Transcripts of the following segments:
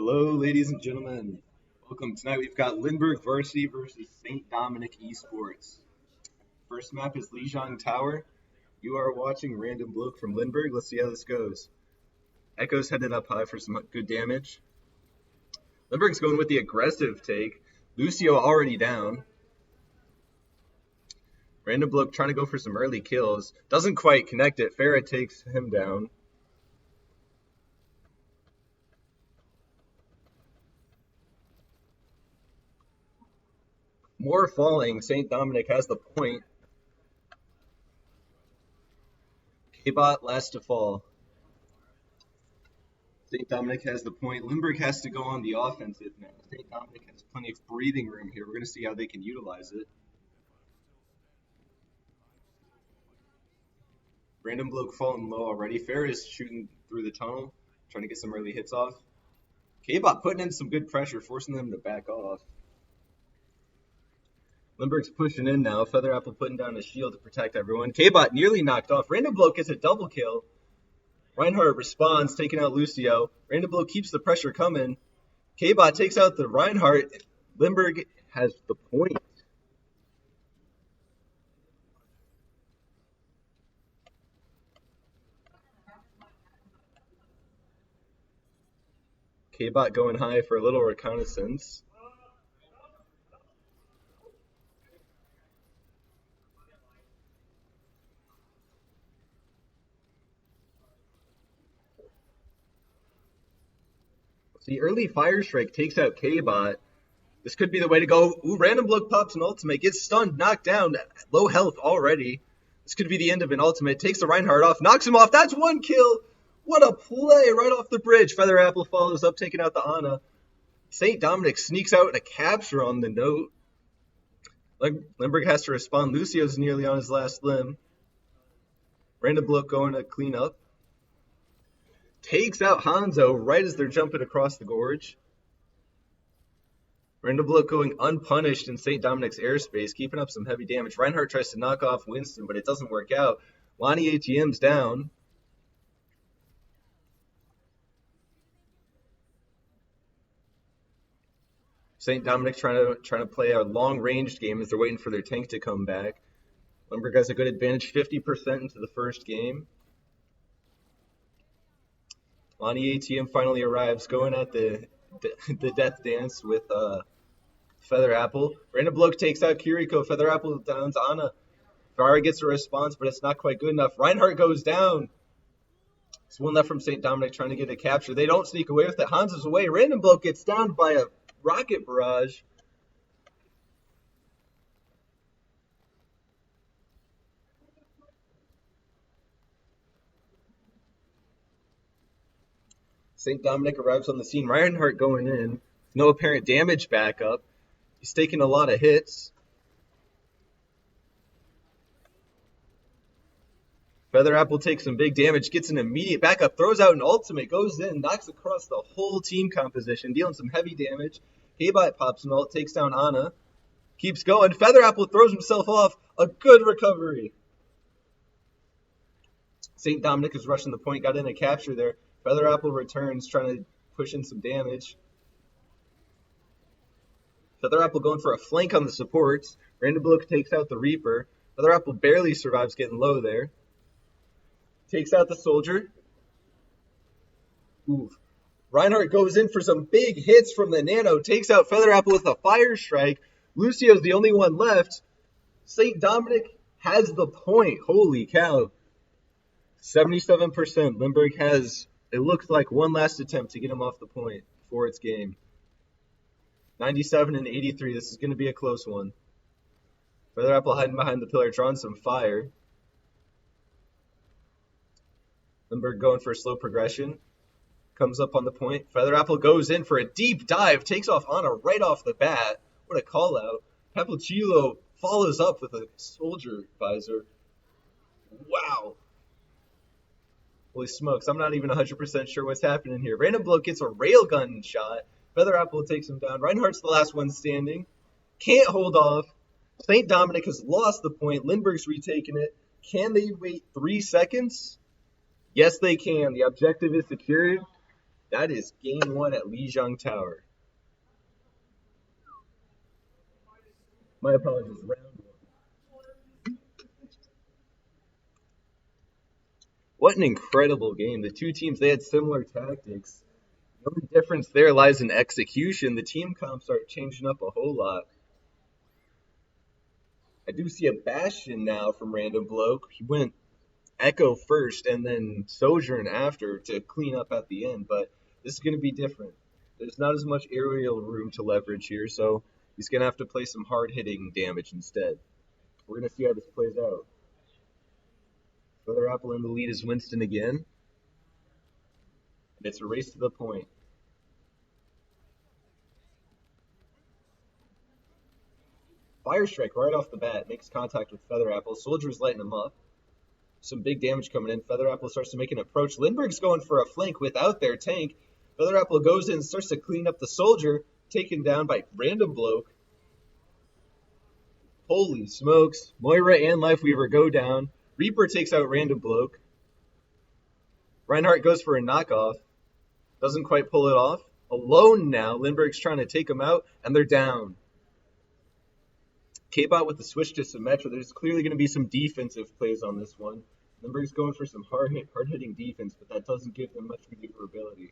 Hello, ladies and gentlemen. Welcome. Tonight we've got Lindbergh Varsity versus St. Dominic Esports. First map is Lijiang Tower. You are watching Random Bloke from Lindbergh. Let's see how this goes. Echo's headed up high for some good damage. Lindbergh's going with the aggressive take. Lucio already down. Random Bloke trying to go for some early kills. Doesn't quite connect it. Farah takes him down. More falling. St. Dominic has the point. K-Bot last to fall. St. Dominic has the point. Lindbergh has to go on the offensive now. St. Dominic has plenty of breathing room here. We're going to see how they can utilize it. Random Bloke falling low already. Farah is shooting through the tunnel, trying to get some early hits off. K-Bot putting in some good pressure, forcing them to back off. Lindbergh's pushing in now. Feather Apple putting down a shield to protect everyone. K-Bot nearly knocked off. Random Bloke gets a double kill. Reinhardt responds, taking out Lucio. Random Bloke keeps the pressure coming. K-Bot takes out the Reinhardt. Lindbergh has the point. K-Bot going high for a little reconnaissance. The early Fire Strike takes out K-Bot. This could be the way to go. Ooh, Random Bloke pops an ultimate, gets stunned, knocked down, low health already. This could be the end of an ultimate. Takes the Reinhardt off, knocks him off. That's one kill. What a play right off the bridge. Feather Apple follows up, taking out the Ana. St. Dominic sneaks out a capture on the note. Lindbergh has to respond. Lucio's nearly on his last limb. Random Bloke going to clean up. Takes out Hanzo right as they're jumping across the gorge. Random Bloke going unpunished in St. Dominic's airspace, keeping up some heavy damage. Reinhardt tries to knock off Winston, but it doesn't work out. Lonnie ATM's down. St. Dominic trying to play a long-ranged game as they're waiting for their tank to come back. Lindbergh has a good advantage, 50% into the first game. Lonnie ATM finally arrives, going at the death dance with Feather Apple. Random Bloke takes out Kiriko. Feather Apple downs Ana. Farah gets a response, but it's not quite good enough. Reinhardt goes down. It's one left from St. Dominic trying to get a capture. They don't sneak away with it. Hans is away. Random Bloke gets downed by a rocket barrage. St. Dominic arrives on the scene. Reinhardt going in. No apparent damage backup. He's taking a lot of hits. Feather Apple takes some big damage, gets an immediate backup, throws out an ultimate, goes in, knocks across the whole team composition, dealing some heavy damage. K-Bot pops an ult, takes down Ana. Keeps going. Feather Apple throws himself off. A good recovery. St. Dominic is rushing the point, got in a capture there. Feather Apple returns, trying to push in some damage. Feather Apple going for a flank on the supports. Random Bloke takes out the Reaper. Feather Apple barely survives getting low there. Takes out the Soldier. Oof. Reinhardt goes in for some big hits from the Nano. Takes out Feather Apple with a Fire Strike. Lucio's the only one left. St. Dominic has the point. Holy cow. 77%. Lindbergh has, it looks like, one last attempt to get him off the point before it's game. 97 and 83. This is going to be a close one. Feather Apple hiding behind the pillar, drawing some fire. Lindbergh going for a slow progression. Comes up on the point. Feather Apple goes in for a deep dive. Takes off Ana right off the bat. What a call out. Papelchilo follows up with a Soldier visor. Wow. Holy smokes. I'm not even 100% sure what's happening here. Random Bloke gets a railgun shot. Feather Apple takes him down. Reinhardt's the last one standing. Can't hold off. St. Dominic has lost the point. Lindbergh's retaken it. Can they wait 3 seconds? Yes, they can. The objective is secured. That is game one at Lijiang Tower. My apologies. Round one. What an incredible game. The two teams, they had similar tactics. The only difference there lies in execution. The team comps start changing up a whole lot. I do see a Bastion now from Random Bloke. He went Echo first and then Sojourn after to clean up at the end, but this is going to be different. There's not as much aerial room to leverage here, so he's going to have to play some hard-hitting damage instead. We're going to see how this plays out. Feather Apple in the lead is Winston again, and it's a race to the point. Fire Strike right off the bat makes contact with Feather Apple. Soldier's lighting him up. Some big damage coming in. Feather Apple starts to make an approach. Lindbergh's going for a flank without their tank. Feather Apple goes in, starts to clean up the Soldier, taken down by Random Bloke. Holy smokes. Moira and Lifeweaver go down. Reaper takes out Random Bloke. Reinhardt goes for a knockoff. Doesn't quite pull it off. Alone now. Lindbergh's trying to take him out, and they're down. K-Bot with the switch to Symmetra. There's clearly going to be some defensive plays on this one. Lindbergh's going for some hard-hitting defense, but that doesn't give them much maneuverability.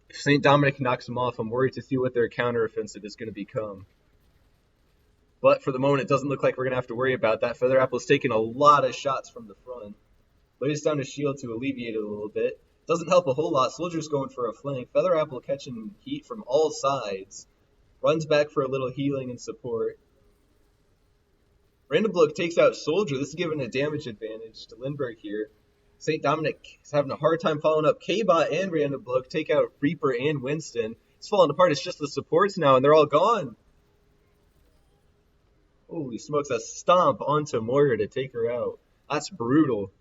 If St. Dominic knocks him off, I'm worried to see what their counteroffensive is going to become. But for the moment, it doesn't look like we're going to have to worry about that. Feather Apple's taking a lot of shots from the front. Lays down his shield to alleviate it a little bit. Doesn't help a whole lot. Soldier's going for a flank. Feather Apple catching heat from all sides. Runs back for a little healing and support. Random Bloke takes out Soldier. This is giving a damage advantage to Lindbergh here. St. Dominic is having a hard time following up. K-Bot and Random Bloke take out Reaper and Winston. It's falling apart. It's just the supports now, and they're all gone. Holy smokes, a stomp onto Moira to take her out. That's brutal.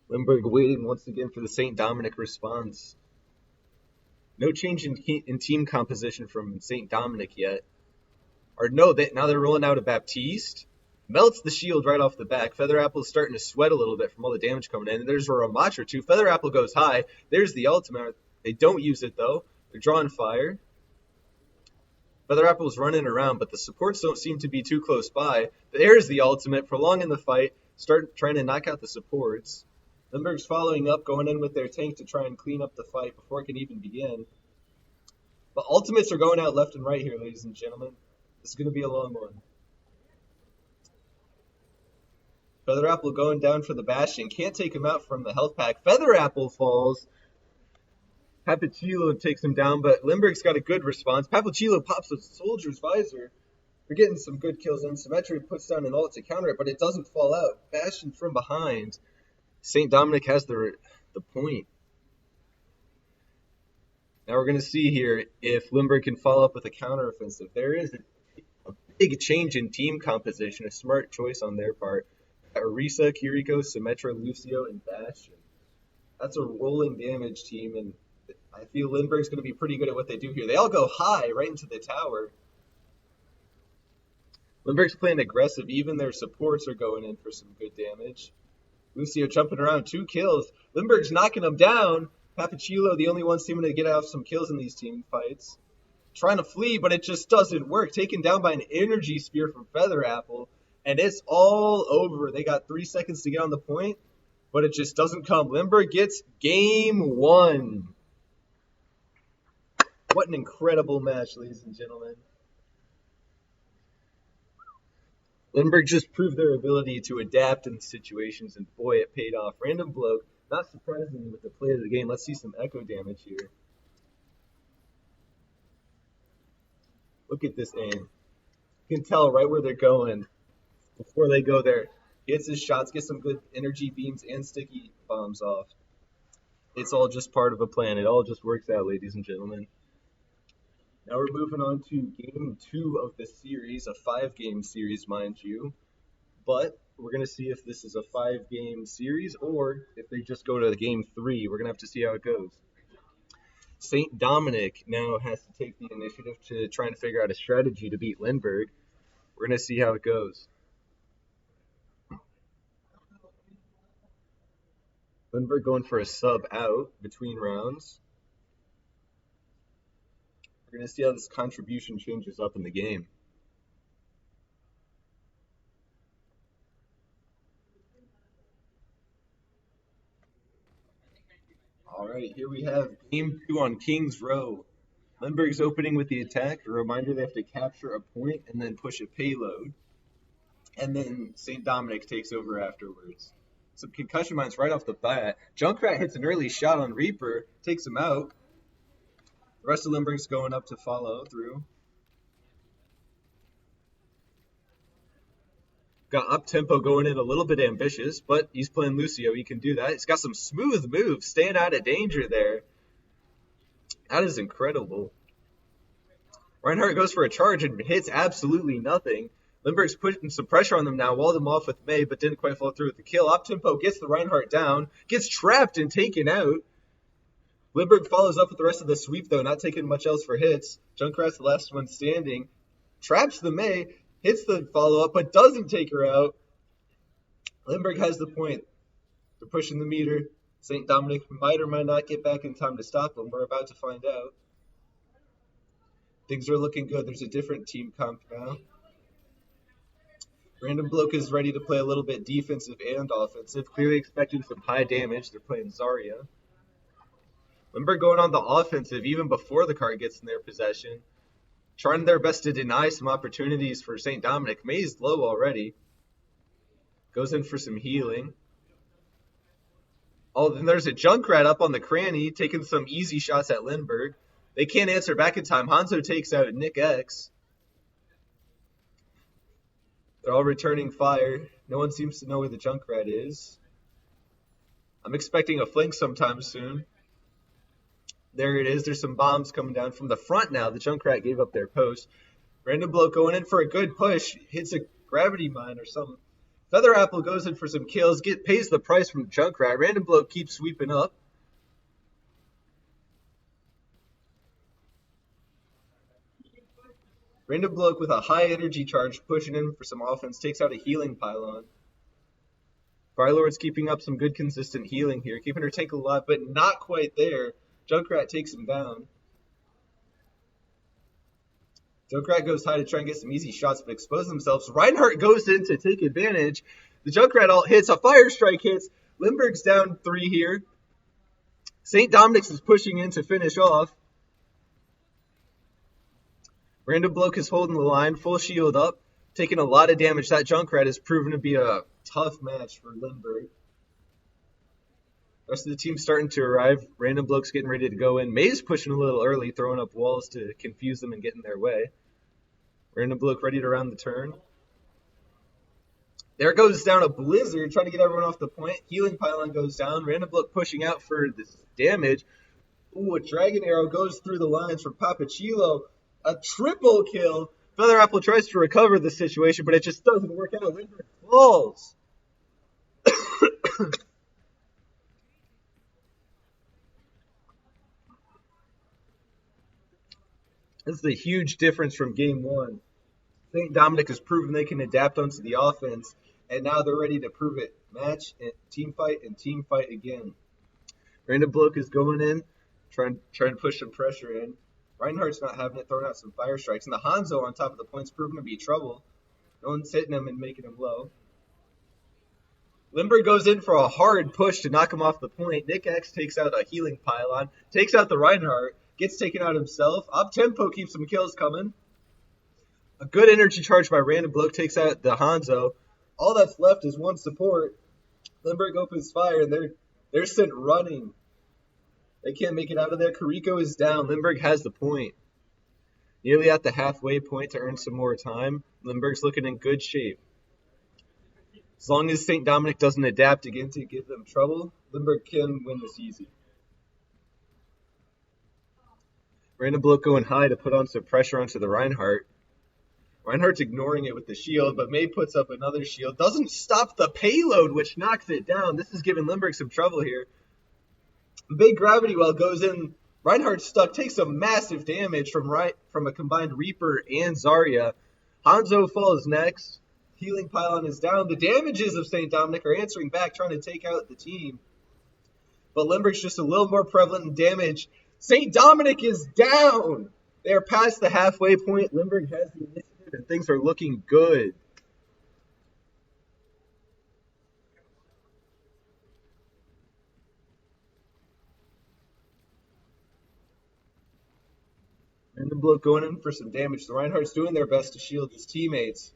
Lindbergh waiting once again for the St. Dominic response. No change in team composition from St. Dominic yet. Or no, now they're rolling out a Baptiste. Melts the shield right off the back. Feather Apple's starting to sweat a little bit from all the damage coming in. And there's a Ramatra too. Feather Apple goes high. There's the ultimate. They don't use it though. They're drawing fire. Feather Apple's running around, but the supports don't seem to be too close by. There's the ultimate, prolonging the fight. Start trying to knock out the supports. Lindbergh's following up, going in with their tank to try and clean up the fight before it can even begin. But ultimates are going out left and right here, ladies and gentlemen. This is going to be a long one. Feather Apple going down for the Bastion. Can't take him out from the health pack. Feather Apple falls. Papachilo takes him down, but Lindbergh's got a good response. Papachilo pops a Soldier's visor. They're getting some good kills in. Symmetra puts down an ult to counter it, but it doesn't fall out. Bastion from behind. St. Dominic has the point. Now we're going to see here if Lindbergh can follow up with a counteroffensive. There is a big change in team composition, a smart choice on their part. Arisa, Kiriko, Symmetra, Lucio, and Bastion. That's a rolling damage team, and I feel Lindbergh's going to be pretty good at what they do here. They all go high right into the tower. Lindbergh's playing aggressive. Even their supports are going in for some good damage. Lucio jumping around, 2 kills. Lindbergh's knocking him down. Papachilo, the only one seeming to get out some kills in these team fights. Trying to flee, but it just doesn't work. Taken down by an energy spear from Feather Apple. And it's all over. They got 3 seconds to get on the point, but it just doesn't come. Lindbergh gets game 1. What an incredible match, ladies and gentlemen. Lindbergh just proved their ability to adapt in situations, and boy, it paid off. Random Bloke, not surprisingly with the play of the game. Let's see some echo damage here. Look at this aim. You can tell right where they're going before they go there. Gets his shots, gets some good energy beams and sticky bombs off. It's all just part of a plan. It all just works out, ladies and gentlemen. Now we're moving on to game 2 of the series, a 5-game series, mind you. But we're going to see if this is a 5-game series or if they just go to game 3. We're going to have to see how it goes. St. Dominic now has to take the initiative to try and figure out a strategy to beat Lindbergh. We're going to see how it goes. Lindbergh going for a sub out between rounds. We're going to see how this contribution changes up in the game. All right, here we have game 2 on Kings Row. Lindbergh's opening with the attack. A reminder they have to capture a point and then push a payload. And then St. Dominic takes over afterwards. Some concussion mines right off the bat. Junkrat hits an early shot on Reaper, takes him out. The rest of Lindbergh's going up to follow through. Got up-tempo going in a little bit ambitious, but he's playing Lucio. He can do that. He's got some smooth moves, staying out of danger there. That is incredible. Reinhardt goes for a charge and hits absolutely nothing. Lindbergh's putting some pressure on them now, walled him off with May, but didn't quite follow through with the kill. Up-tempo gets the Reinhardt down, gets trapped and taken out. Lindbergh follows up with the rest of the sweep, though, not taking much else for hits. Junkrat's the last one standing. Traps the May, hits the follow-up, but doesn't take her out. Lindbergh has the point. They're pushing the meter. St. Dominic might or might not get back in time to stop them. We're about to find out. Things are looking good. There's a different team comp now. Random Bloke is ready to play a little bit defensive and offensive, clearly expecting some high damage. They're playing Zarya. Lindbergh going on the offensive even before the card gets in their possession. Trying their best to deny some opportunities for St. Dominic. May's low already. Goes in for some healing. Oh, then there's a Junkrat up on the cranny, taking some easy shots at Lindbergh. They can't answer back in time. Hanzo takes out Nick X. They're all returning fire. No one seems to know where the Junkrat is. I'm expecting a flank sometime soon. There it is. There's some bombs coming down from the front now. The Junkrat gave up their post. Random Bloke going in for a good push. Hits a gravity mine or something. Feather Apple goes in for some kills. Pays the price from Junkrat. Random Bloke keeps sweeping up. Random Bloke with a high energy charge pushing in for some offense. Takes out a healing pylon. Firelord's keeping up some good consistent healing here. Keeping her tank alive, but not quite there. Junkrat takes him down. Junkrat goes high to try and get some easy shots, but expose themselves. Reinhardt goes in to take advantage. The Junkrat ult hits. A fire strike hits. Lindbergh's down 3 here. St. Dominic's is pushing in to finish off. Random Bloke is holding the line, full shield up, taking a lot of damage. That Junkrat has proven to be a tough match for Lindbergh. The rest of the team's starting to arrive. Random Bloke's getting ready to go in. May's pushing a little early, throwing up walls to confuse them and get in their way. Random Bloke ready to round the turn. There goes down a Blizzard, trying to get everyone off the point. Healing Pylon goes down. Random Bloke pushing out for this damage. Ooh, a Dragon Arrow goes through the lines from Papachilo. A triple kill. Feather Apple tries to recover the situation, but it just doesn't work out. Lindbergh falls. This is a huge difference from game 1. St. Dominic has proven they can adapt onto the offense, and now they're ready to prove it. Match, and team fight again. Random Bloke is going in, trying to push some pressure in. Reinhardt's not having it, throwing out some fire strikes. And the Hanzo on top of the point's proven to be trouble. No one's hitting him and making him low. Lindbergh goes in for a hard push to knock him off the point. Nick X takes out a healing pylon, takes out the Reinhardt, gets taken out himself. Up-tempo keeps some kills coming. A good energy charge by Random Bloke takes out the Hanzo. All that's left is one support. Lindbergh opens fire, and they're sent running. They can't make it out of there. Kariko is down. Lindbergh has the point. Nearly at the halfway point to earn some more time. Lindbergh's looking in good shape. As long as St. Dominic doesn't adapt again to give them trouble, Lindbergh can win this easy. Random Bloke going high to put on some pressure onto the Reinhardt. Reinhardt's ignoring it with the shield, but May puts up another shield. Doesn't stop the payload, which knocks it down. This is giving Lindbergh some trouble here. Big gravity well goes in. Reinhardt's stuck, takes some massive damage from a combined Reaper and Zarya. Hanzo falls next. Healing Pylon is down. The damages of St. Dominic are answering back, trying to take out the team. but Lindbergh's just a little more prevalent in damage. St. Dominic is down. They are past the halfway point. Lindbergh has the initiative, and things are looking good. Lindbergh going in for some damage. The Reinhardt's doing their best to shield his teammates.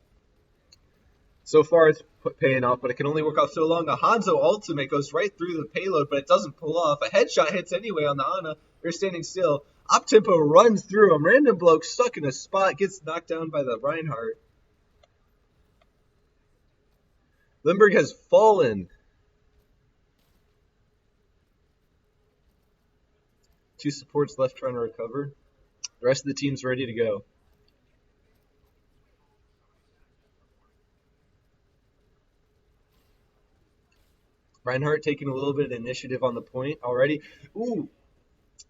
So far, it's paying off, but it can only work off so long. A Hanzo ultimate goes right through the payload, but it doesn't pull off. A headshot hits anyway on the Ana. They're standing still. Up-tempo runs through him. Random bloke stuck in a spot, gets knocked down by the Reinhardt. Lindbergh has fallen. Two supports left trying to recover. The rest of the team's ready to go. Reinhardt taking a little bit of initiative on the point already. Ooh,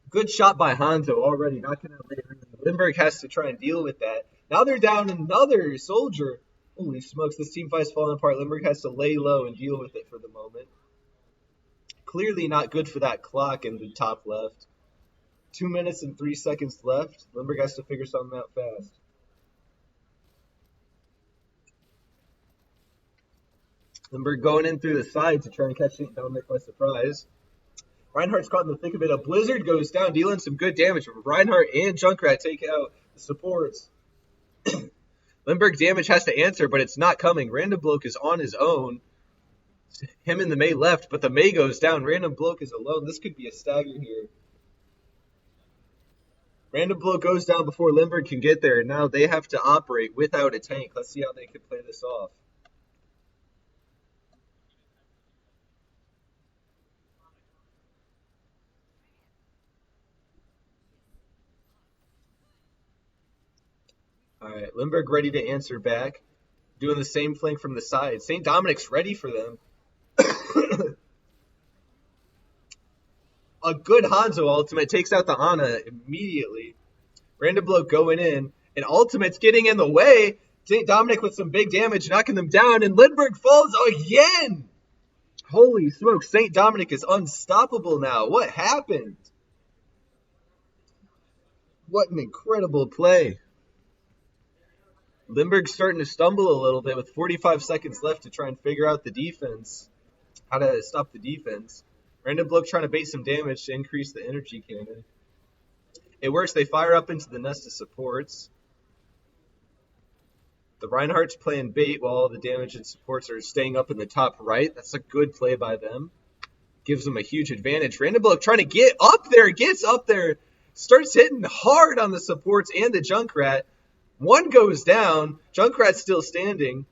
good shot by Hanzo already, knocking out later. Lindbergh has to try and deal with that. Now they're down another soldier. Holy smokes, this team fight's falling apart. Lindbergh has to lay low and deal with it for the moment. Clearly not good for that clock in the top left. 2 minutes and 3 seconds left. Lindbergh has to figure something out fast. Lindbergh going in through the side to try and catch St. Dominic by surprise. Reinhardt's caught in the thick of it. A blizzard goes down, dealing some good damage. Reinhardt and Junkrat take out the supports. Lindbergh damage has to answer, but it's not coming. Random Bloke is on his own. Him and the May left, but the May goes down. Random Bloke is alone. This could be a stagger here. Random Bloke goes down before Lindbergh can get there. Now they have to operate without a tank. Let's see how they can play this off. All right, Lindbergh ready to answer back. Doing the same flank from the side. St. Dominic's ready for them. A good Hanzo ultimate takes out the Ana immediately. Random Bloke going in. And ultimate's getting in the way. St. Dominic with some big damage, knocking them down. And Lindbergh falls again. Holy smokes, St. Dominic is unstoppable now. What happened? What an incredible play. Lindbergh's starting to stumble a little bit with 45 seconds left to try and figure out the defense. How to stop the defense. Random Bloke trying to bait some damage to increase the energy cannon. It works. They fire up into the nest of supports. The Reinhardt's playing bait while all the damage and supports are staying up in the top right. That's a good play by them. Gives them a huge advantage. Random Bloke trying to get up there. Gets up there. Starts hitting hard on the supports and the Junkrat. One goes down. Junkrat's still standing.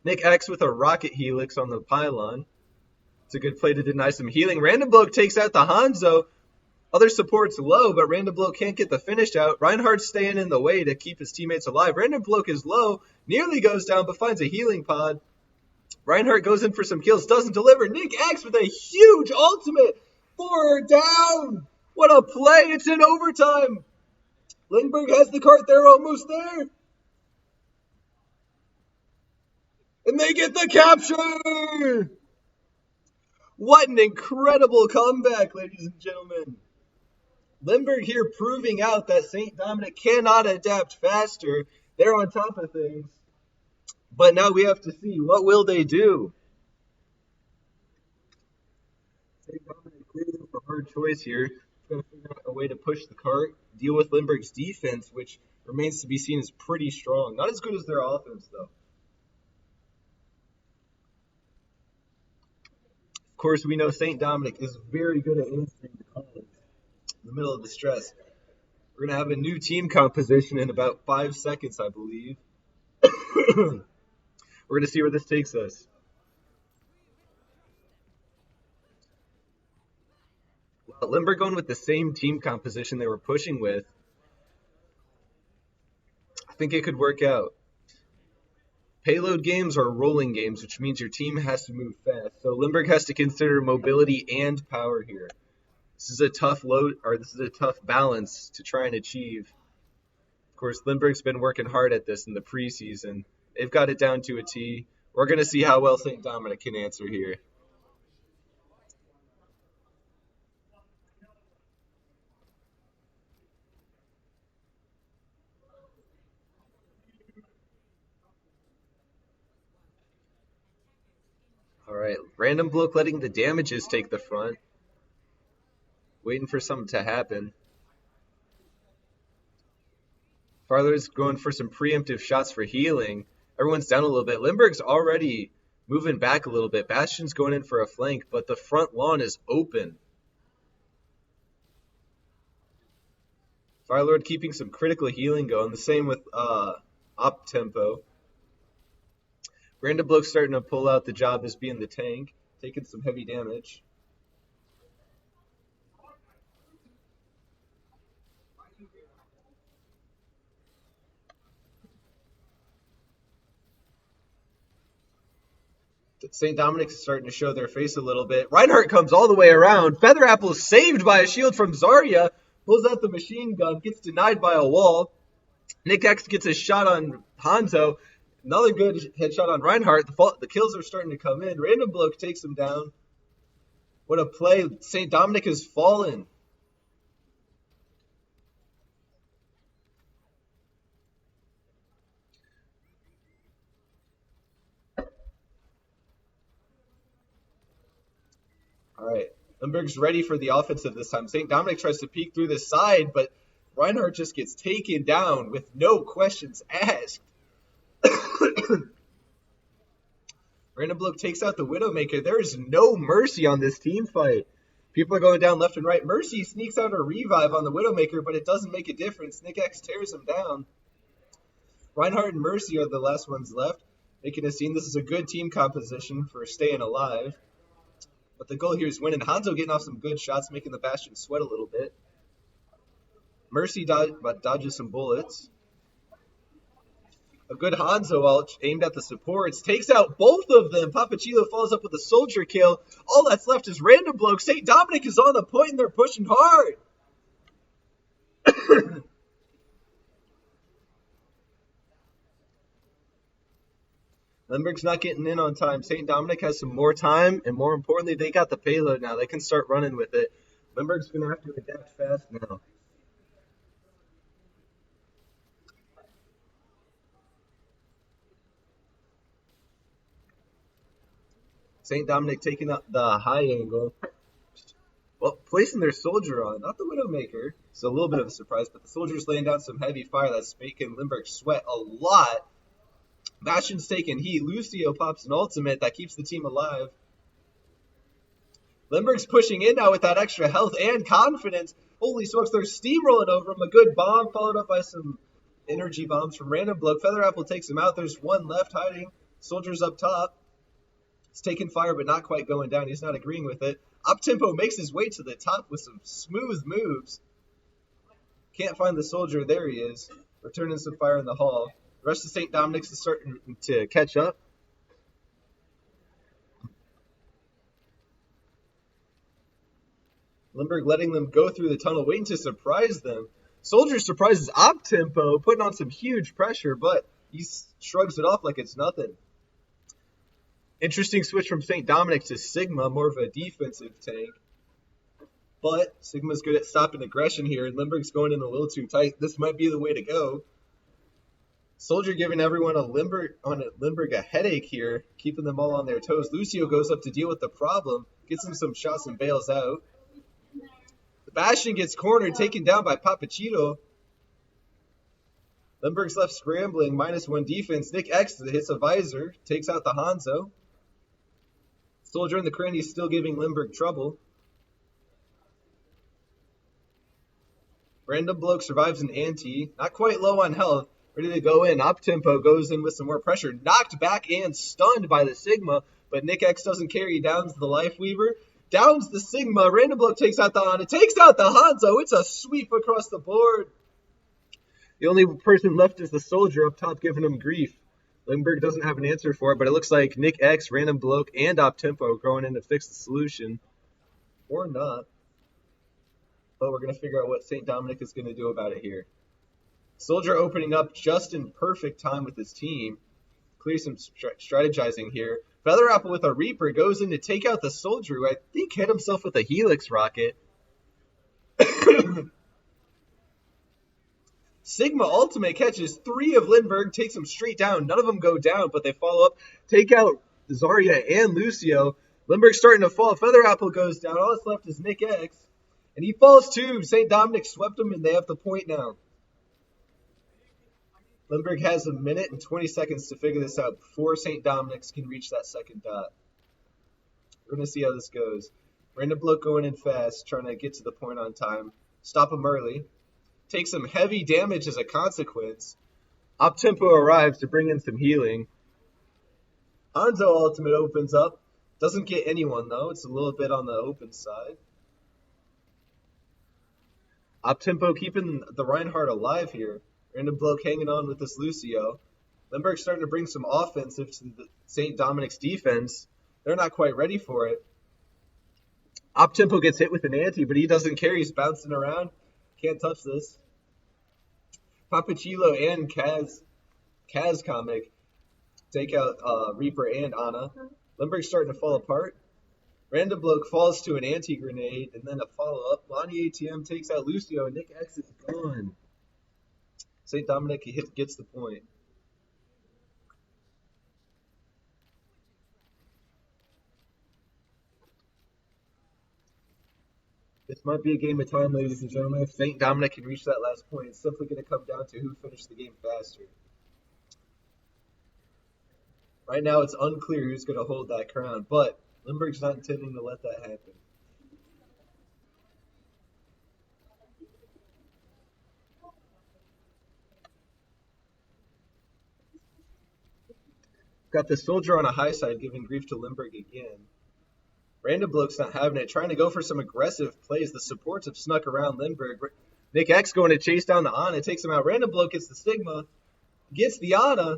Nick X with a rocket helix on the pylon. It's a good play to deny some healing. Random Bloke takes out the Hanzo. Other support's low, but Random Bloke can't get the finish out. Reinhardt's staying in the way to keep his teammates alive. Random Bloke is low, nearly goes down, but finds a healing pod. Reinhardt goes in for some kills, doesn't deliver. Nick X with a huge ultimate. 4 down. What a play. It's in overtime. Lindbergh has the cart. They're almost there. And they get the capture. What an incredible comeback, ladies and gentlemen. Lindbergh here proving out that St. Dominic cannot adapt faster. They're on top of things. But now we have to see, what will they do? St. Dominic clearly a hard choice here. It's going to figure out a way to push the cart, deal with Lindbergh's defense, which remains to be seen as pretty strong. Not as good as their offense, though. Of course, we know St. Dominic is very good at answering the calls in the middle of the stress. We're going to have a new team composition in about 5 seconds, I believe. We're going to see where this takes us. Well, Lindbergh going with the same team composition they were pushing with. I think it could work out. Payload games are rolling games, which means your team has to move fast. So Lindbergh has to consider mobility and power here. This is a tough balance to try and achieve. Of course, Lindbergh's been working hard at this in the preseason. They've got it down to a T. We're going to see how well St. Dominic can answer here. Alright, Random Bloke letting the damages take the front. Waiting for something to happen. Farther's going for some preemptive shots for healing. Everyone's down a little bit. Lindbergh's already moving back a little bit. Bastion's going in for a flank, but the front lawn is open. Firelord keeping some critical healing going. The same with Op Tempo. Random Bloke's starting to pull out the job as being the tank, taking some heavy damage. St. Dominic's starting to show their face a little bit. Reinhardt comes all the way around. Feather Apple is saved by a shield from Zarya. Pulls out the machine gun. Gets denied by a wall. Nick X gets a shot on Hanzo. Another good headshot on Reinhardt. The kills are starting to come in. Random Bloke takes him down. What a play. St. Dominic has fallen. All right. Lindbergh's ready for the offensive this time. St. Dominic tries to peek through the side, but Reinhardt just gets taken down with no questions asked. Random Bloke takes out the Widowmaker. There is no mercy on this team fight. People are going down left and right. Mercy sneaks out a revive on the Widowmaker, but it doesn't make a difference. Nick X tears him down. Reinhardt and Mercy are the last ones left, making a scene. This is a good team composition for staying alive. But the goal here is winning. Hanzo getting off some good shots, making the Bastion sweat a little bit. Mercy dodges some bullets. A good Hanzo ult aimed at the supports. Takes out both of them. Papachillo follows up with a soldier kill. All that's left is Random Bloke. St. Dominic is on the point and they're pushing hard. Lindbergh's not getting in on time. St. Dominic has some more time, and more importantly, they got the payload now. They can start running with it. Lindbergh's going to have to adapt fast now. St. Dominic taking up the high angle. Well, placing their soldier on, not the Widowmaker. It's a little bit of a surprise, but the soldier's laying down some heavy fire that's making Lindbergh sweat a lot. Bastion's taking heat. Lucio pops an ultimate that keeps the team alive. Lindbergh's pushing in now with that extra health and confidence. Holy smokes, they're steamrolling over him. A good bomb followed up by some energy bombs from Random Bloke. Feather Apple takes him out. There's one left hiding. Soldier's up top. It's taking fire, but not quite going down. He's not agreeing with it. Up-tempo makes his way to the top with some smooth moves. Can't find the soldier. There he is. Returning some fire in the hall. The rest of St. Dominic's is starting to catch up. Lindbergh letting them go through the tunnel, waiting to surprise them. Soldier surprises Op-tempo, putting on some huge pressure, but he shrugs it off like it's nothing. Interesting switch from St. Dominic to Sigma, more of a defensive tank. But Sigma's good at stopping aggression here, and Lindbergh's going in a little too tight. This might be the way to go. Soldier giving everyone Lindbergh a headache here, keeping them all on their toes. Lucio goes up to deal with the problem, gets him some shots and bails out. The Bastion gets cornered, taken down by Papachillo. Lindbergh's left scrambling, -1 defense. Nick X hits a visor, takes out the Hanzo. Soldier in the cranny is still giving Lindbergh trouble. Random Bloke survives an ante, not quite low on health. Ready to go in. Up-tempo goes in with some more pressure. Knocked back and stunned by the Sigma, but Nick X doesn't care. He downs the Life Weaver. Downs the Sigma. Random Bloke takes out the Honda. Takes out the Hanzo. It's a sweep across the board. The only person left is the soldier up top giving him grief. Lindbergh doesn't have an answer for it, but it looks like Nick X, Random Bloke, and Op-tempo going in to fix the solution. Or not. But we're going to figure out what St. Dominic is going to do about it here. Soldier opening up just in perfect time with his team. Clear some strategizing here. Feather Apple with a Reaper goes in to take out the soldier, who I think hit himself with a Helix rocket. Sigma ultimate catches 3 of Lindbergh, takes him straight down. None of them go down, but they follow up, take out Zarya and Lucio. Lindbergh's starting to fall. Feather Apple goes down. All that's left is Nick X. And he falls too. St. Dominic swept him, and they have the point now. Lindbergh has a minute and 20 seconds to figure this out before St. Dominic's can reach that second dot. We're going to see how this goes. Random bloke going in fast, trying to get to the point on time. Stop him early. Take some heavy damage as a consequence. Up-tempo arrives to bring in some healing. Hanzo ultimate opens up. Doesn't get anyone, though. It's a little bit on the open side. Up-tempo keeping the Reinhardt alive here. Random bloke hanging on with this Lucio. Lindbergh's starting to bring some offensive to the St. Dominic's defense. They're not quite ready for it. Up-tempo gets hit with an anti, but he doesn't care. He's bouncing around. Can't touch this. Papachilo and Kaz Comic take out Reaper and Ana. Lindbergh's starting to fall apart. Random bloke falls to an anti-grenade, and then a follow-up. Lonnie ATM takes out Lucio, and Nick X is gone. St. Dominic gets the point. This might be a game of time, ladies and gentlemen. If St. Dominic can reach that last point, it's simply going to come down to who finished the game faster. Right now, it's unclear who's going to hold that crown, but Lindbergh's not intending to let that happen. Got the soldier on a high side giving grief to Lindbergh again. Random bloke's not having it, trying to go for some aggressive plays. The supports have snuck around Lindbergh. Nick X going to chase down the Ana, takes him out. Random bloke gets the Stigma, gets the Ana.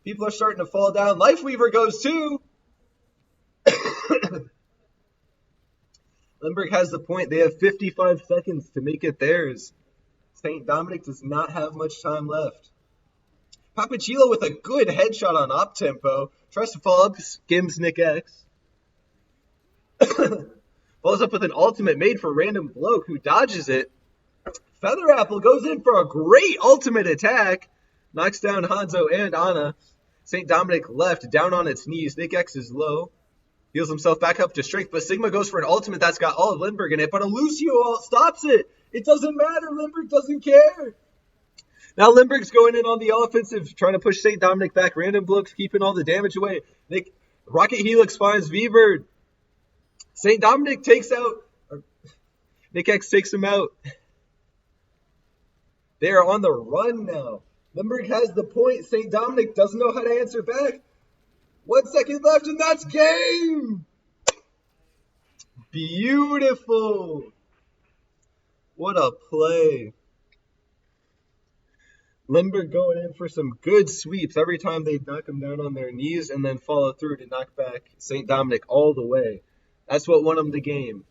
People are starting to fall down. Lifeweaver goes too. Lindbergh has the point. They have 55 seconds to make it theirs. St. Dominic does not have much time left. Papachilo with a good headshot on up-tempo. Tries to follow up, skims Nick X. Follows up with an ultimate made for Random Bloke, who dodges it. Feather Apple goes in for a great ultimate attack. Knocks down Hanzo and Ana. St. Dominic left, down on its knees. Nick X is low. Heals himself back up to strength, but Sigma goes for an ultimate that's got all of Lindbergh in it, but a Lucio stops it. It doesn't matter. Lindbergh doesn't care. Now Lindbergh's going in on the offensive, trying to push St. Dominic back. Random Bloke's keeping all the damage away. Rocket Helix finds V-Bird. St. Dominic takes out... Nick X takes him out. They are on the run now. Lindbergh has the point. St. Dominic doesn't know how to answer back. 1 second left, and that's game! Beautiful! What a play. Lindbergh going in for some good sweeps every time they knock them down on their knees and then follow through to knock back St. Dominic all the way. That's what won them the game.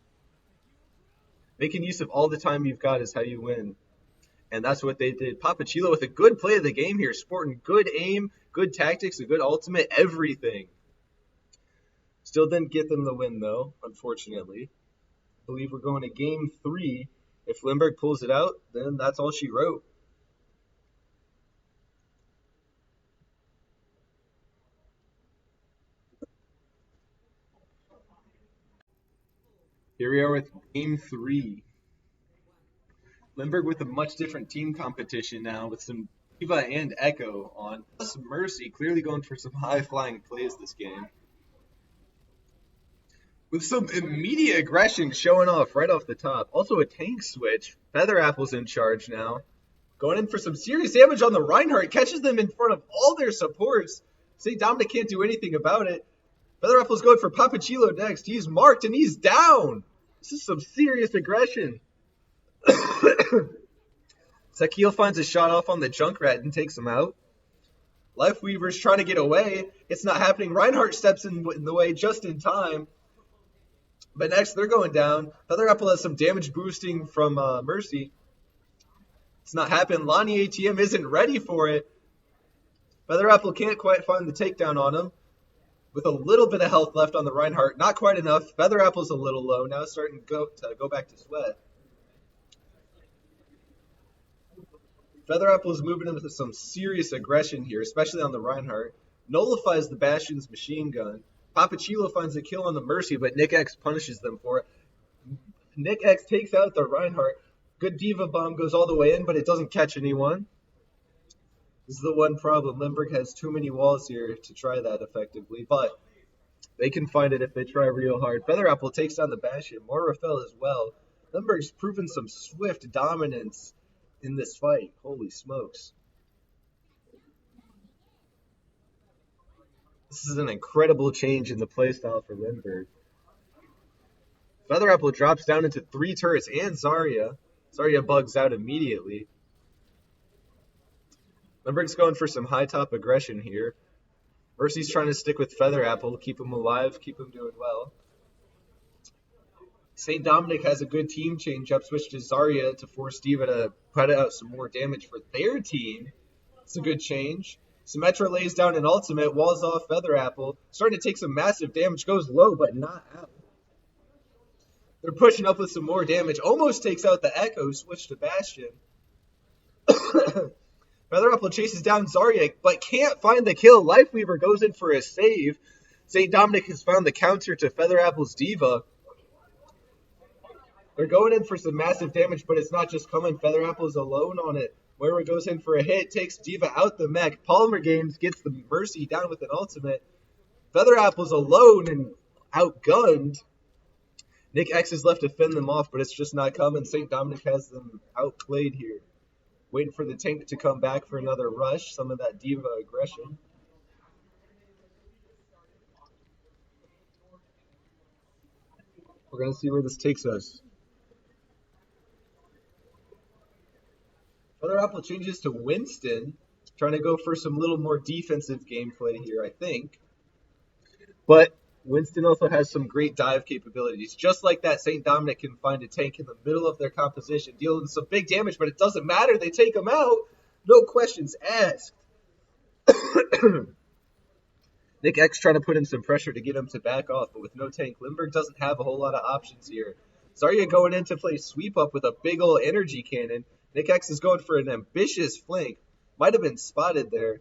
Making use of all the time you've got is how you win. And that's what they did. Papachilo with a good play of the game here, sporting good aim, good tactics, a good ultimate, everything. Still didn't get them the win, though, unfortunately. I believe we're going to game 3. If Lindbergh pulls it out, then that's all she wrote. Here we are with game 3. Lindbergh with a much different team competition now with some Diva and Echo on. Plus Mercy clearly going for some high-flying plays this game. With some immediate aggression showing off right off the top. Also a tank switch. Feather Apple's in charge now. Going in for some serious damage on the Reinhardt. Catches them in front of all their supports. St. Dominic can't do anything about it. Feather Apple's going for Papachilo next. He's marked and he's down. This is some serious aggression. Sakil finds a shot off on the Junkrat and takes him out. Lifeweaver's trying to get away. It's not happening. Reinhardt steps in the way just in time. But next, they're going down. Feather Apple has some damage boosting from Mercy. It's not happening. Lonnie ATM isn't ready for it. Feather Apple can't quite find the takedown on him. With a little bit of health left on the Reinhardt. Not quite enough. Feather Apple's a little low. Now it's starting to go back to sweat. Feather Apple is moving into some serious aggression here, especially on the Reinhardt. Nullifies the Bastion's machine gun. Papachilo finds a kill on the Mercy, but Nick X punishes them for it. Nick X takes out the Reinhardt. Good Diva Bomb goes all the way in, but it doesn't catch anyone. This is the one problem. Lindbergh has too many walls here to try that effectively, but they can find it if they try real hard. Featherapple takes down the Bastion. Moira fell as well. Lindbergh's proven some swift dominance in this fight. Holy smokes. This is an incredible change in the playstyle for Lindbergh. Featherapple drops down into 3 turrets and Zarya. Zarya bugs out immediately. Lindbergh's going for some high top aggression here. Mercy's trying to stick with Featherapple, keep him alive, keep him doing well. St. Dominic has a good team change up, switch to Zarya to force Diva to put out some more damage for their team. It's a good change. Symmetra lays down an ultimate, walls off Featherapple, starting to take some massive damage, goes low but not out. They're pushing up with some more damage, almost takes out the Echo, switch to Bastion. Featherapple chases down Zarya, but can't find the kill. Lifeweaver goes in for a save. St. Dominic has found the counter to Featherapple's Diva. They're going in for some massive damage, but it's not just coming. Featherapple's alone on it. Moira goes in for a hit, takes Diva out the mech. Polymer Games gets the Mercy down with an ultimate. Featherapple's alone and outgunned. Nick X is left to fend them off, but it's just not coming. St. Dominic has them outplayed here. Waiting for the tank to come back for another rush. Some of that Diva aggression. We're going to see where this takes us. Featherapple changes to Winston. Trying to go for some little more defensive gameplay here, I think. But Winston also has some great dive capabilities. Just like that, St. Dominic can find a tank in the middle of their composition, dealing some big damage, but it doesn't matter. They take him out. No questions asked. Nick X trying to put in some pressure to get him to back off, but with no tank, Lindbergh doesn't have a whole lot of options here. Zarya going in to play sweep up with a big old energy cannon. Nick X is going for an ambitious flank. Might have been spotted there.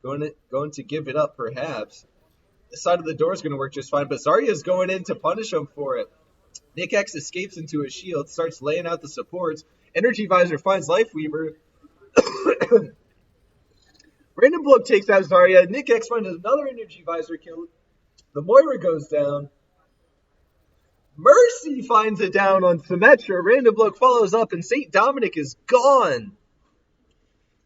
Going to give it up, perhaps. The side of the door is going to work just fine, but Zarya is going in to punish him for it. Nick X escapes into a shield, starts laying out the supports. Energy Visor finds Lifeweaver. Random Blow takes out Zarya. Nick X finds another Energy Visor kill. The Moira goes down. Mercy finds it down on Symmetra. Random Blow follows up, and St. Dominic is gone.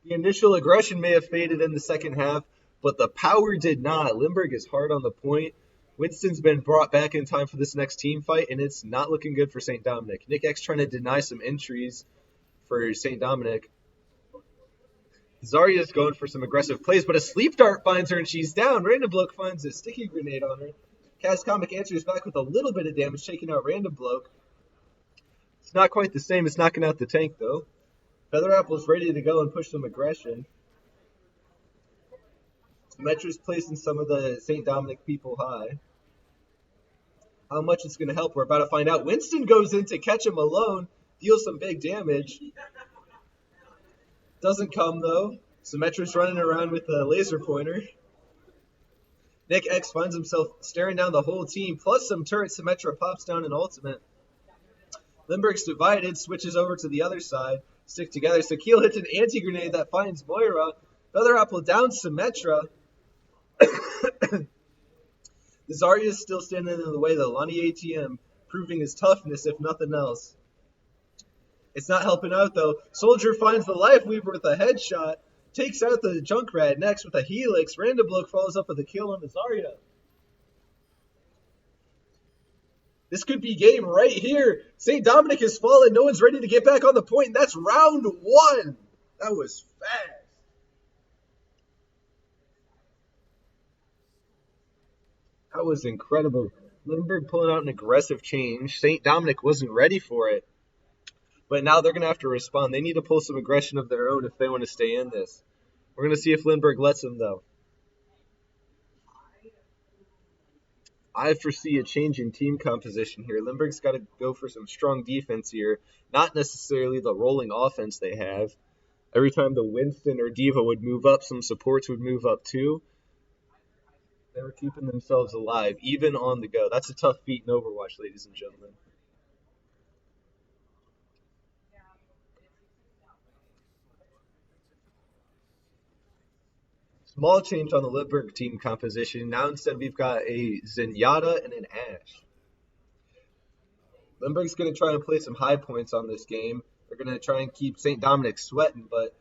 The initial aggression may have faded in the second half, but the power did not. Lindbergh is hard on the point. Winston's been brought back in time for this next team fight, and it's not looking good for St. Dominic. Nick X trying to deny some entries for St. Dominic. Zarya's going for some aggressive plays, but a sleep dart finds her, and she's down. Random Bloke finds a sticky grenade on her. Kaz Comic answers back with a little bit of damage, taking out Random Bloke. It's not quite the same as knocking out the tank, though. Featherapple's ready to go and push some aggression. Metra's placing some of the St. Dominic people high. How much it's going to help, we're about to find out. Winston goes in to catch him alone, deals some big damage. Doesn't come, though. Symmetra's running around with a laser pointer. Nick X finds himself staring down the whole team, plus some turrets. Symmetra pops down an ultimate. Lindbergh's divided, switches over to the other side. Stick together. Sakil hits an anti-grenade that finds Moira. Featherapple down Symmetra. The Zarya is still standing in the way, though. Lonnie ATM proving his toughness, if nothing else. It's not helping out, though. Soldier finds the Lifeweaver with a headshot. Takes out the Junkrat next with a Helix. Random Bloke follows up with a kill on the Zarya. This could be game right here. St. Dominic has fallen. No one's ready to get back on the point. And that's round 1. That was fast. That was incredible. Lindbergh pulling out an aggressive change. St. Dominic wasn't ready for it. But now they're going to have to respond. They need to pull some aggression of their own if they want to stay in this. We're going to see if Lindbergh lets them, though. I foresee a change in team composition here. Lindbergh's got to go for some strong defense here. Not necessarily the rolling offense they have. Every time the Winston or Diva would move up, some supports would move up too. They were keeping themselves alive, even on the go. That's a tough feat in Overwatch, ladies and gentlemen. Small change on the Lindbergh team composition. Now instead we've got a Zenyatta and an Ashe. Lindbergh's going to try and play some high points on this game. They're going to try and keep St. Dominic sweating, but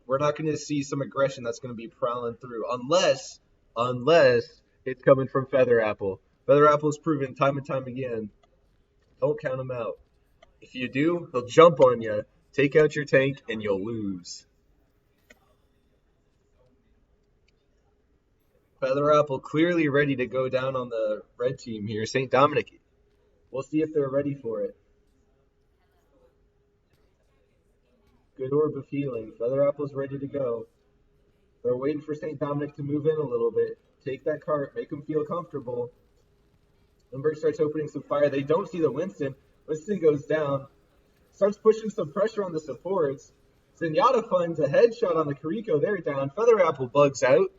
we're not going to see some aggression that's going to be prowling through unless it's coming from Feather Apple. Feather Apple's proven time and time again. Don't count him out. If you do, he'll jump on you, take out your tank, and you'll lose. Feather Apple clearly ready to go down on the red team here. St. Dominic, we'll see if they're ready for it. Good orb of healing. Feather Apple's ready to go. They're waiting for St. Dominic to move in a little bit. Take that cart, make them feel comfortable. Lindbergh starts opening some fire. They don't see the Winston. Winston goes down. Starts pushing some pressure on the supports. Zenyatta finds a headshot on the Kiriko. They're down. Feather Apple bugs out.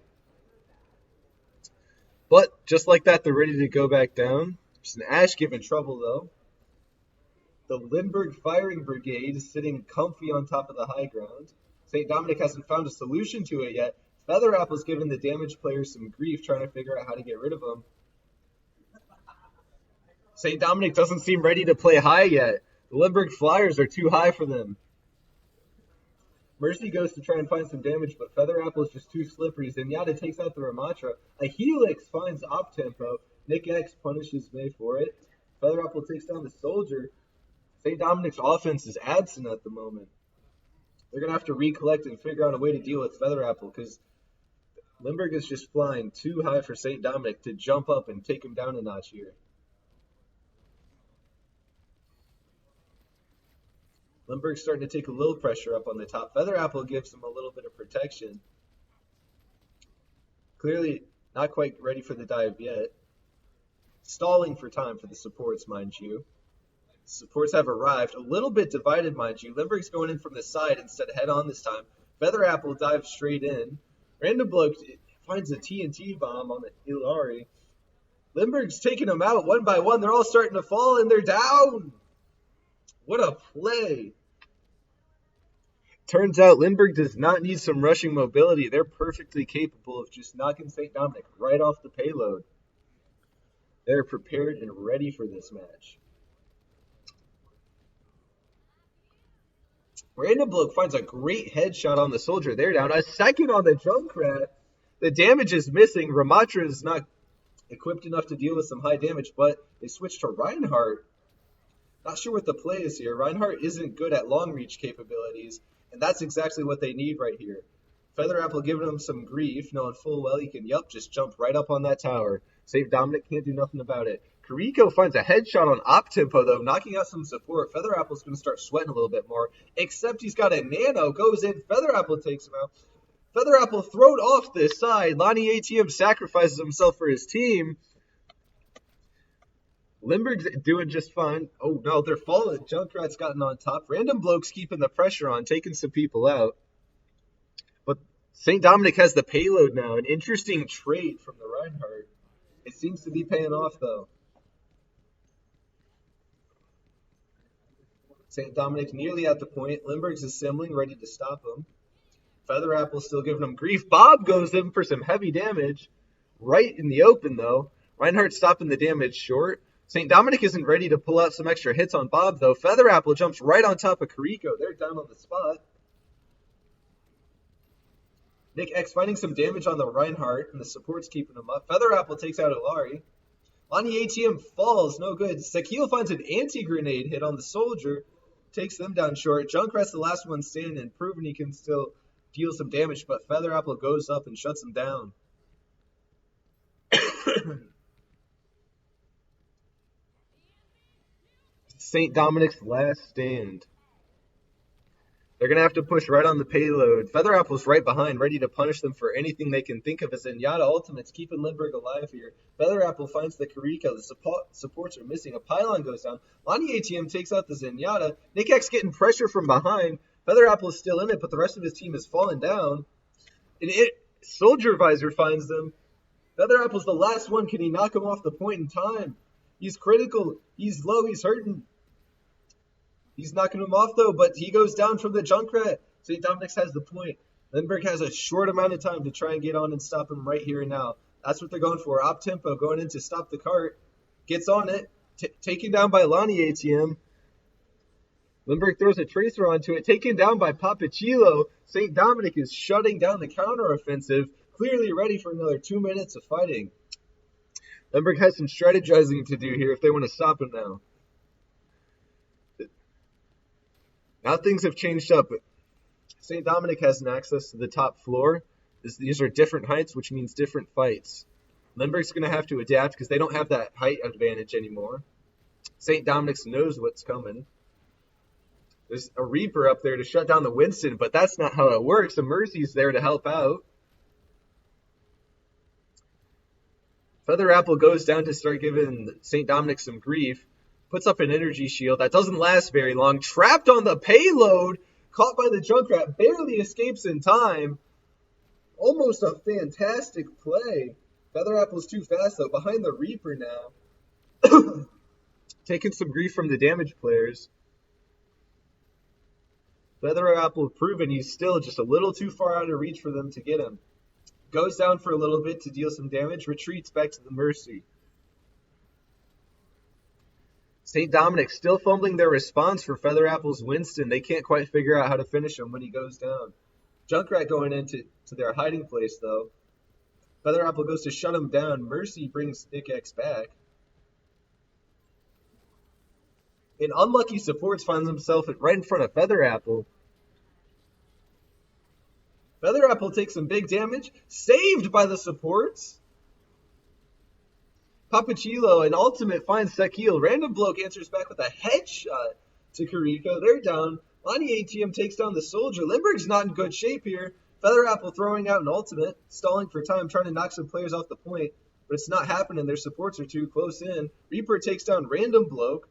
But just like that, they're ready to go back down. There's an Ashe giving trouble, though. The Lindbergh firing brigade is sitting comfy on top of the high ground. St. Dominic hasn't found a solution to it yet. Feather Apple's giving the damaged players some grief, trying to figure out how to get rid of them. St. Dominic doesn't seem ready to play high yet. The Lindbergh Flyers are too high for them. Mercy goes to try and find some damage, but Feather Apple is just too slippery. Zenyatta takes out the Ramatra. A Helix finds Op-Tempo. Nick X punishes May for it. Feather Apple takes down the Soldier. St. Dominic's offense is absent at the moment. They're going to have to recollect and figure out a way to deal with Feather Apple because Lindbergh is just flying too high for St. Dominic to jump up and take him down a notch here. Lindbergh's starting to take a little pressure up on the top. Feather Apple gives them a little bit of protection. Clearly not quite ready for the dive yet. Stalling for time for the supports, mind you. Supports have arrived. A little bit divided, mind you. Lindbergh's going in from the side instead of head on this time. Feather Apple dives straight in. Random Bloke finds a TNT bomb on the Ilari. Lindbergh's taking them out one by one. They're all starting to fall and they're down. What a play. Turns out Lindbergh does not need some rushing mobility. They're perfectly capable of just knocking St. Dominic right off the payload. They're prepared and ready for this match. Random Bloke finds a great headshot on the Soldier. They're down. A second on the Junkrat. The damage is missing. Ramatra is not equipped enough to deal with some high damage, but they switch to Reinhardt. Not sure what the play is here. Reinhardt isn't good at long reach capabilities, and that's exactly what they need right here. Feather Apple giving him some grief, knowing full well he can, just jump right up on that tower. St. Dominic can't do nothing about it. Kiriko finds a headshot on Op-Tempo, though, knocking out some support. Feather Apple's going to start sweating a little bit more, except he's got a nano, goes in, Feather Apple takes him out. Feather Apple thrown off this side. Lonnie ATM sacrifices himself for his team. Lindbergh's doing just fine. Oh, no, they're falling. Junkrat's gotten on top. Random Bloke's keeping the pressure on, taking some people out. But St. Dominic has the payload now. An interesting trade from the Reinhardt. It seems to be paying off, though. St. Dominic's nearly at the point. Lindbergh's assembling, ready to stop him. Feather Apple's still giving him grief. Bob goes in for some heavy damage. Right in the open, though. Reinhardt stopping the damage short. St. Dominic isn't ready to pull out some extra hits on Bob, though. Feather Apple jumps right on top of Kiriko. They're down on the spot. Nick X finding some damage on the Reinhardt, and the support's keeping him up. Feather Apple takes out Ilari. Lonnie ATM falls, no good. Sekil finds an anti-grenade hit on the Soldier. Takes them down short. Junkrat's the last one standing, proving he can still deal some damage, but Feather Apple goes up and shuts him down. St. Dominic's last stand. They're going to have to push right on the payload. Feather Apple's right behind, ready to punish them for anything they can think of as Zenyatta Ultimate's keeping Lindbergh alive here. Feather Apple finds the Kiriko. The supports are missing. A pylon goes down. Lonnie ATM takes out the Zenyatta. Nick X getting pressure from behind. Feather Apple is still in it, but the rest of his team has fallen down. Soldier Visor finds them. Feather Apple's the last one. Can he knock him off the point in time? He's critical. He's low. He's hurting. He's knocking him off, though, but he goes down from the Junkrat. St. Dominic's has the point. Lindbergh has a short amount of time to try and get on and stop him right here and now. That's what they're going for. Op-tempo going in to stop the cart. Gets on it. Taken down by Lonnie ATM. Lindbergh throws a tracer onto it. Taken down by Papachilo. St. Dominic is shutting down the counteroffensive. Clearly ready for another 2 minutes of fighting. Lindbergh has some strategizing to do here if they want to stop him now. Now things have changed up. St. Dominic has an access to the top floor. These are different heights, which means different fights. Lindbergh's going to have to adapt because they don't have that height advantage anymore. St. Dominic's knows what's coming. There's a Reaper up there to shut down the Winston, but that's not how it works. A Mercy's there to help out. Feather Apple goes down to start giving St. Dominic some grief. Puts up an energy shield. That doesn't last very long. Trapped on the payload. Caught by the Junkrat. Barely escapes in time. Almost a fantastic play. Feather Apple's too fast, though. Behind the Reaper now. Taking some grief from the damage players. Feather Apple proven he's still just a little too far out of reach for them to get him. Goes down for a little bit to deal some damage. Retreats back to the Mercy. St. Dominic still fumbling their response for Feather Apple's Winston. They can't quite figure out how to finish him when he goes down. Junkrat going into their hiding place, though. Feather Apple goes to shut him down. Mercy brings Nick X back. An unlucky Supports finds himself right in front of Feather Apple. Feather Apple takes some big damage. Saved by the Supports. Papachilo, an ultimate, finds Sekil. Random Bloke answers back with a headshot to Kariko. They're down. Lonnie ATM takes down the Soldier. Lindbergh's not in good shape here. Feather Apple throwing out an ultimate. Stalling for time, trying to knock some players off the point. But it's not happening. Their supports are too close in. Reaper takes down Random Bloke.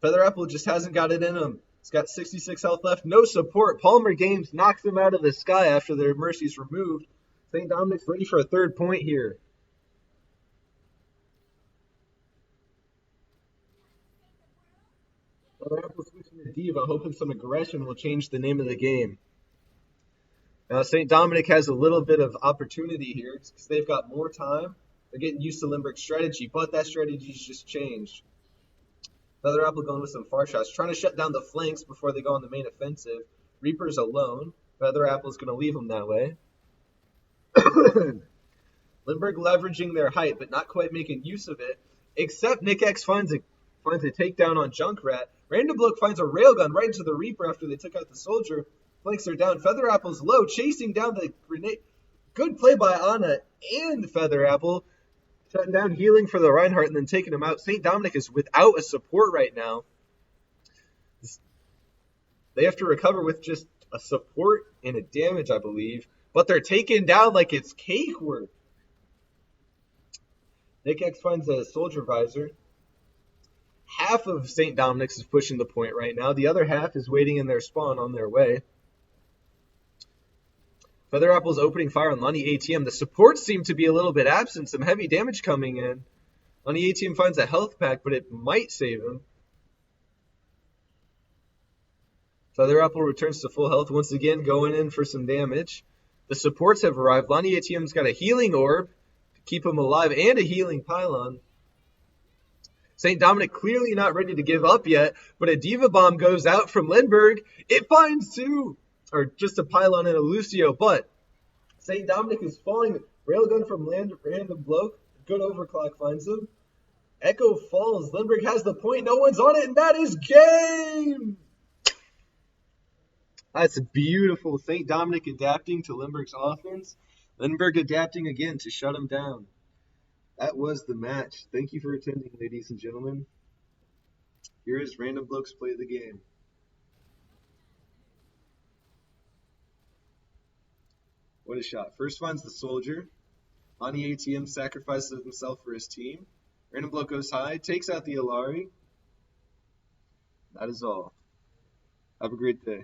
Feather Apple just hasn't got it in him. He's got 66 health left. No support. Palmer Games knocks him out of the sky after their Mercy's removed. St. Dominic's ready for a third point here. Feather Apple switching to Diva, hoping some aggression will change the name of the game. Now, St. Dominic has a little bit of opportunity here because they've got more time. They're getting used to Lindbergh's strategy, but that strategy's just changed. Feather Apple going with some far shots, trying to shut down the flanks before they go on the main offensive. Reaper's alone. Feather Apple's going to leave him that way. Lindbergh leveraging their height, but not quite making use of it. Except Nick X finds a takedown on Junkrat. Random Bloke finds a railgun right into the Reaper after they took out the Soldier. Flanks are down. Feather Apple's low, chasing down the grenade. Good play by Anna and Feather Apple. Shutting down, healing for the Reinhardt, and then taking him out. St. Dominic is without a support right now. They have to recover with just a support and a damage, I believe. But they're taken down like it's cake work. Nick X finds a Soldier Visor. Half of St. Dominic's is pushing the point right now. The other half is waiting in their spawn on their way. Feather Apple's opening fire on Lonnie ATM. The supports seem to be a little bit absent. Some heavy damage coming in. Lonnie ATM finds a health pack, but it might save him. Feather Apple returns to full health once again, going in for some damage. The supports have arrived. Lonnie ATM's got a healing orb to keep him alive and a healing pylon. St. Dominic clearly not ready to give up yet, but a Diva Bomb goes out from Lindbergh. It finds two. Or just a pylon and a Lucio, but St. Dominic is falling. Railgun from Random Bloke. Good overclock finds him. Echo falls. Lindbergh has the point. No one's on it, and that is game! That's beautiful. St. Dominic adapting to Lindbergh's offense. Lindbergh adapting again to shut him down. That was the match. Thank you for attending, ladies and gentlemen. Here is Random Bloke's play of the game. What a shot. First finds the Soldier. Lonnie ATM sacrifices himself for his team. Random Bloke goes high, takes out the Alari. That is all. Have a great day.